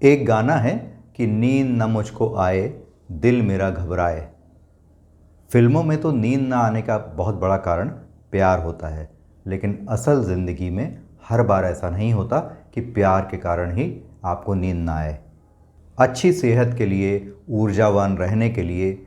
एक गाना है कि नींद न मुझको आए, दिल मेरा घबराए। फिल्मों में तो नींद ना आने का बहुत बड़ा कारण प्यार होता है, लेकिन असल ज़िंदगी में हर बार ऐसा नहीं होता कि प्यार के कारण ही आपको नींद ना आए। अच्छी सेहत के लिए, ऊर्जावान रहने के लिए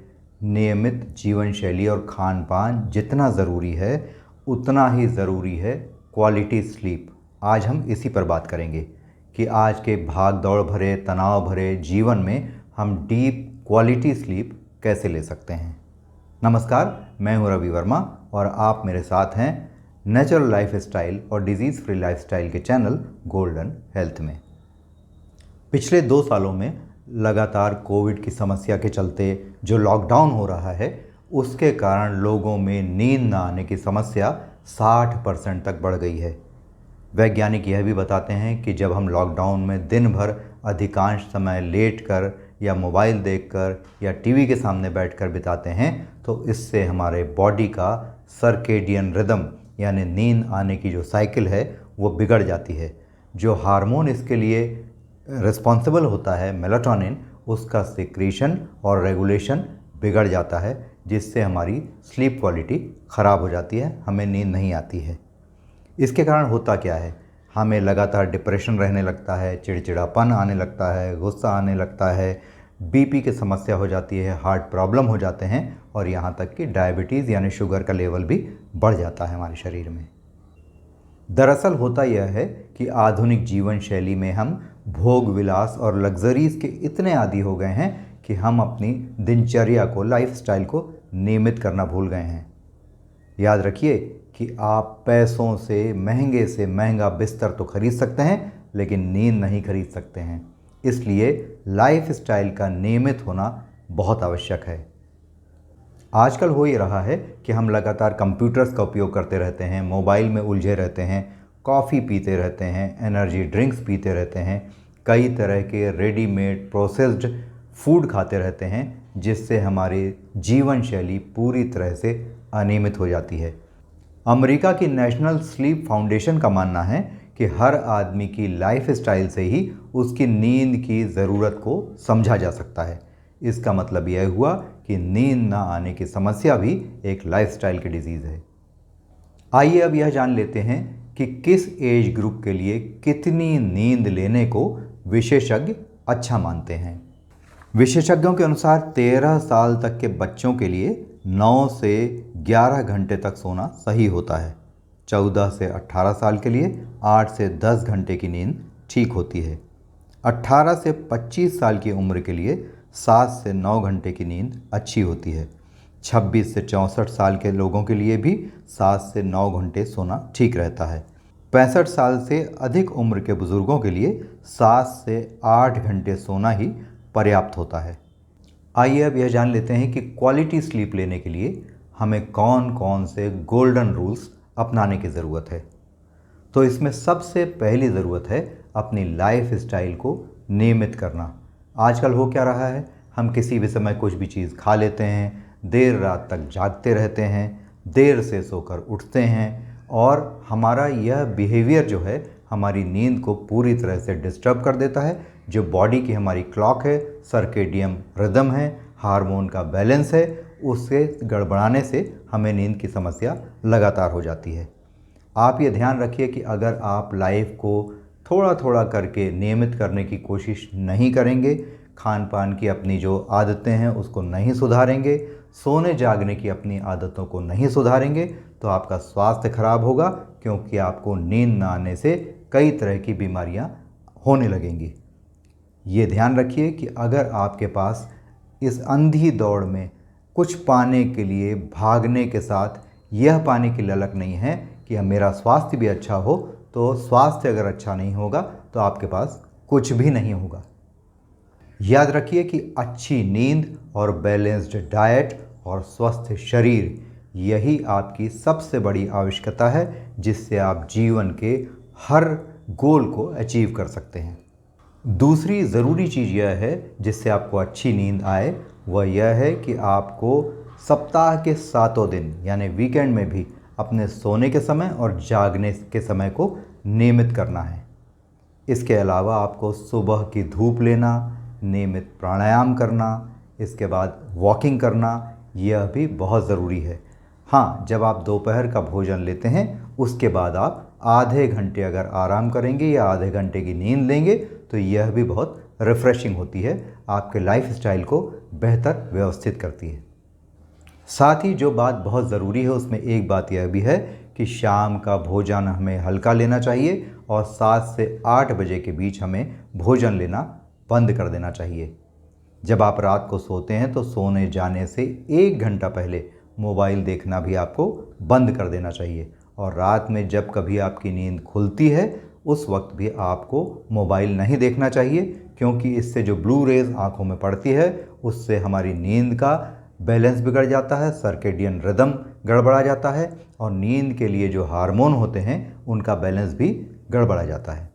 नियमित जीवन शैली और खान पान जितना ज़रूरी है, उतना ही ज़रूरी है क्वालिटी स्लीप। आज हम इसी पर बात करेंगे कि आज के भाग दौड़ भरे, तनाव भरे जीवन में हम डीप क्वालिटी स्लीप कैसे ले सकते हैं। नमस्कार, मैं हूं रवि वर्मा और आप मेरे साथ हैं नेचुरल लाइफ स्टाइल और डिजीज़ फ्री लाइफस्टाइल के चैनल गोल्डन हेल्थ में। पिछले 2 सालों में लगातार कोविड की समस्या के चलते जो लॉकडाउन हो रहा है, उसके कारण लोगों में नींद न आने की समस्या 60% तक बढ़ गई है। वैज्ञानिक यह भी बताते हैं कि जब हम लॉकडाउन में दिन भर अधिकांश समय लेटकर या मोबाइल देखकर या टीवी के सामने बैठकर बिताते हैं, तो इससे हमारे बॉडी का सर्केडियन रिदम यानी नींद आने की जो साइकिल है वो बिगड़ जाती है। जो हार्मोन इसके लिए रिस्पॉन्सिबल होता है, मेलाटोनिन, उसका सिक्रीशन और रेगुलेशन बिगड़ जाता है, जिससे हमारी स्लीप क्वालिटी ख़राब हो जाती है, हमें नींद नहीं आती है। इसके कारण होता क्या है, हमें लगातार डिप्रेशन रहने लगता है, चिड़चिड़ापन आने लगता है, गुस्सा आने लगता है, बीपी की समस्या हो जाती है, हार्ट प्रॉब्लम हो जाते हैं और यहाँ तक कि डायबिटीज़ यानी शुगर का लेवल भी बढ़ जाता है हमारे शरीर में। दरअसल होता यह है कि आधुनिक जीवन शैली में हम भोग विलास और लग्जरीज़ के इतने आदी हो गए हैं कि हम अपनी दिनचर्या को, लाइफस्टाइल को नियमित करना भूल गए हैं। याद रखिए कि आप पैसों से महंगा बिस्तर तो खरीद सकते हैं, लेकिन नींद नहीं खरीद सकते हैं। इसलिए लाइफस्टाइल का नियमित होना बहुत आवश्यक है। आजकल हो ये रहा है कि हम लगातार कंप्यूटर्स का उपयोग करते रहते हैं, मोबाइल में उलझे रहते हैं, कॉफ़ी पीते रहते हैं, एनर्जी ड्रिंक्स पीते रहते हैं, कई तरह के रेडीमेड प्रोसेस्ड फूड खाते रहते हैं, जिससे हमारी जीवन शैली पूरी तरह से अनियमित हो जाती है। अमेरिका की नेशनल स्लीप फाउंडेशन का मानना है कि हर आदमी की लाइफस्टाइल से ही उसकी नींद की ज़रूरत को समझा जा सकता है। इसका मतलब यह हुआ कि नींद ना आने की समस्या भी एक लाइफस्टाइल की डिजीज़ है। आइए अब यह जान लेते हैं कि किस एज ग्रुप के लिए कितनी नींद लेने को विशेषज्ञ अच्छा मानते हैं। विशेषज्ञों के अनुसार 13 साल तक के बच्चों के लिए 9 से 11 घंटे तक सोना सही होता है। 14 से 18 साल के लिए 8 से 10 घंटे की नींद ठीक होती है। 18 से 25 साल की उम्र के लिए 7 से 9 घंटे की नींद अच्छी होती है। 26 से 64 साल के लोगों के लिए भी 7 से 9 घंटे सोना ठीक रहता है। 65 साल से अधिक उम्र के बुज़ुर्गों के लिए 7 से 8 घंटे सोना ही पर्याप्त होता है। आइए अब यह जान लेते हैं कि क्वालिटी स्लीप लेने के लिए हमें कौन कौन से गोल्डन रूल्स अपनाने की ज़रूरत है। तो इसमें सबसे पहली ज़रूरत है अपनी लाइफ स्टाइल को नियमित करना। आजकल हो क्या रहा है, हम किसी भी समय कुछ भी चीज़ खा लेते हैं, देर रात तक जागते रहते हैं, देर से सोकर उठते हैं और हमारा यह बिहेवियर जो है हमारी नींद को पूरी तरह से डिस्टर्ब कर देता है। जो बॉडी की हमारी क्लॉक है, सर्केडियन रिदम है, हार्मोन का बैलेंस है, उससे गड़बड़ाने से हमें नींद की समस्या लगातार हो जाती है। आप ये ध्यान रखिए कि अगर आप लाइफ को थोड़ा थोड़ा करके नियमित करने की कोशिश नहीं करेंगे, खान पान की अपनी जो आदतें हैं उसको नहीं सुधारेंगे, सोने जागने की अपनी आदतों को नहीं सुधारेंगे, तो आपका स्वास्थ्य खराब होगा, क्योंकि आपको नींद न आने से कई तरह की बीमारियां होने लगेंगी। ये ध्यान रखिए कि अगर आपके पास इस अंधी दौड़ में कुछ पाने के लिए भागने के साथ यह पाने की ललक नहीं है कि मेरा स्वास्थ्य भी अच्छा हो, तो स्वास्थ्य अगर अच्छा नहीं होगा तो आपके पास कुछ भी नहीं होगा। याद रखिए कि अच्छी नींद और बैलेंस्ड डाइट और स्वस्थ शरीर, यही आपकी सबसे बड़ी आवश्यकता है, जिससे आप जीवन के हर गोल को अचीव कर सकते हैं। दूसरी ज़रूरी चीज़ यह है जिससे आपको अच्छी नींद आए, वह यह है कि आपको सप्ताह के 7 दिन यानी वीकेंड में भी अपने सोने के समय और जागने के समय को नियमित करना है। इसके अलावा आपको सुबह की धूप लेना, नियमित प्राणायाम करना, इसके बाद वॉकिंग करना, यह भी बहुत ज़रूरी है। हाँ, जब आप दोपहर का भोजन लेते हैं उसके बाद आप आधे घंटे अगर आराम करेंगे या आधे घंटे की नींद लेंगे तो यह भी बहुत रिफ़्रेशिंग होती है, आपके लाइफस्टाइल को बेहतर व्यवस्थित करती है। साथ ही जो बात बहुत ज़रूरी है उसमें एक बात यह भी है कि शाम का भोजन हमें हल्का लेना चाहिए और 7 से 8 बजे के बीच हमें भोजन लेना बंद कर देना चाहिए। जब आप रात को सोते हैं तो सोने जाने से 1 घंटा पहले मोबाइल देखना भी आपको बंद कर देना चाहिए और रात में जब कभी आपकी नींद खुलती है उस वक्त भी आपको मोबाइल नहीं देखना चाहिए, क्योंकि इससे जो ब्लू रेज आँखों में पड़ती है उससे हमारी नींद का बैलेंस बिगड़ जाता है, सर्केडियन रिदम गड़बड़ा जाता है और नींद के लिए जो हार्मोन होते हैं उनका बैलेंस भी गड़बड़ा जाता है।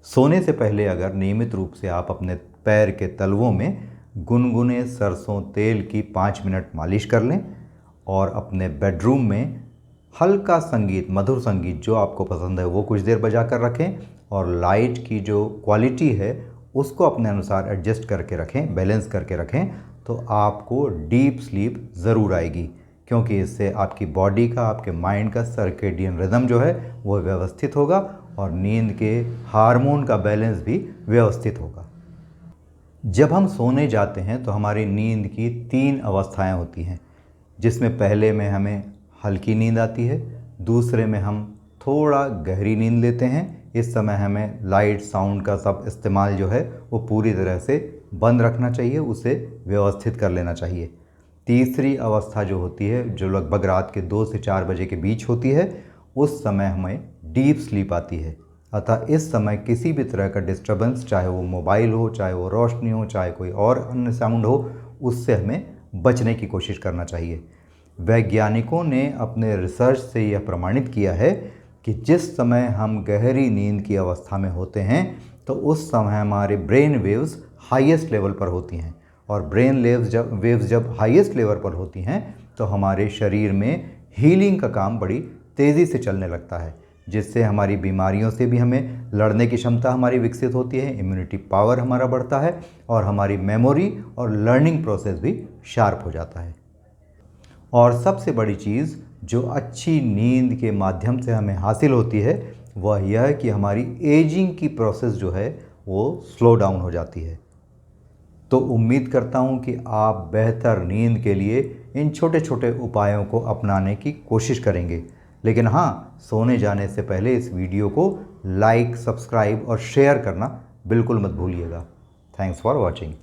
सोने से पहले अगर नियमित रूप से आप अपने पैर के तलवों में गुनगुने सरसों तेल की 5 मिनट मालिश कर लें और अपने बेडरूम में हल्का संगीत, मधुर संगीत जो आपको पसंद है वो कुछ देर बजा कर रखें और लाइट की जो क्वालिटी है उसको अपने अनुसार एडजस्ट करके रखें, बैलेंस करके रखें, तो आपको डीप स्लीप ज़रूर आएगी, क्योंकि इससे आपकी बॉडी का, आपके माइंड का सर्केडियन रिदम जो है वो व्यवस्थित होगा और नींद के हार्मोन का बैलेंस भी व्यवस्थित होगा। जब हम सोने जाते हैं तो हमारी नींद की 3 अवस्थाएं होती हैं, जिसमें पहले में हमें हल्की नींद आती है, दूसरे में हम थोड़ा गहरी नींद लेते हैं, इस समय हमें लाइट साउंड का सब इस्तेमाल जो है वो पूरी तरह से बंद रखना चाहिए, उसे व्यवस्थित कर लेना चाहिए। तीसरी अवस्था जो होती है जो लगभग रात के 2 से 4 बजे के बीच होती है, उस समय हमें डीप स्लीप आती है। अतः इस समय किसी भी तरह का डिस्टर्बेंस, चाहे वो मोबाइल हो, चाहे वो रोशनी हो, चाहे कोई और अन्य साउंड हो, उससे हमें बचने की कोशिश करना चाहिए। वैज्ञानिकों ने अपने रिसर्च से यह प्रमाणित किया है कि जिस समय हम गहरी नींद की अवस्था में होते हैं तो उस समय हमारे ब्रेन वेव्स हाईएस्ट लेवल पर होती हैं और ब्रेन वेव्स जब हाईएस्ट लेवल पर होती हैं तो हमारे शरीर में हीलिंग का काम बड़ी तेज़ी से चलने लगता है, जिससे हमारी बीमारियों से भी हमें लड़ने की क्षमता हमारी विकसित होती है, इम्यूनिटी पावर हमारा बढ़ता है और हमारी मेमोरी और लर्निंग प्रोसेस भी शार्प हो जाता है। और सबसे बड़ी चीज़ जो अच्छी नींद के माध्यम से हमें हासिल होती है वह यह है कि हमारी एजिंग की प्रोसेस जो है वो स्लो डाउन हो जाती है। तो उम्मीद करता हूँ कि आप बेहतर नींद के लिए इन छोटे छोटे उपायों को अपनाने की कोशिश करेंगे। लेकिन हाँ, सोने जाने से पहले इस वीडियो को लाइक, सब्सक्राइब और शेयर करना बिल्कुल मत भूलिएगा। Thanks for watching.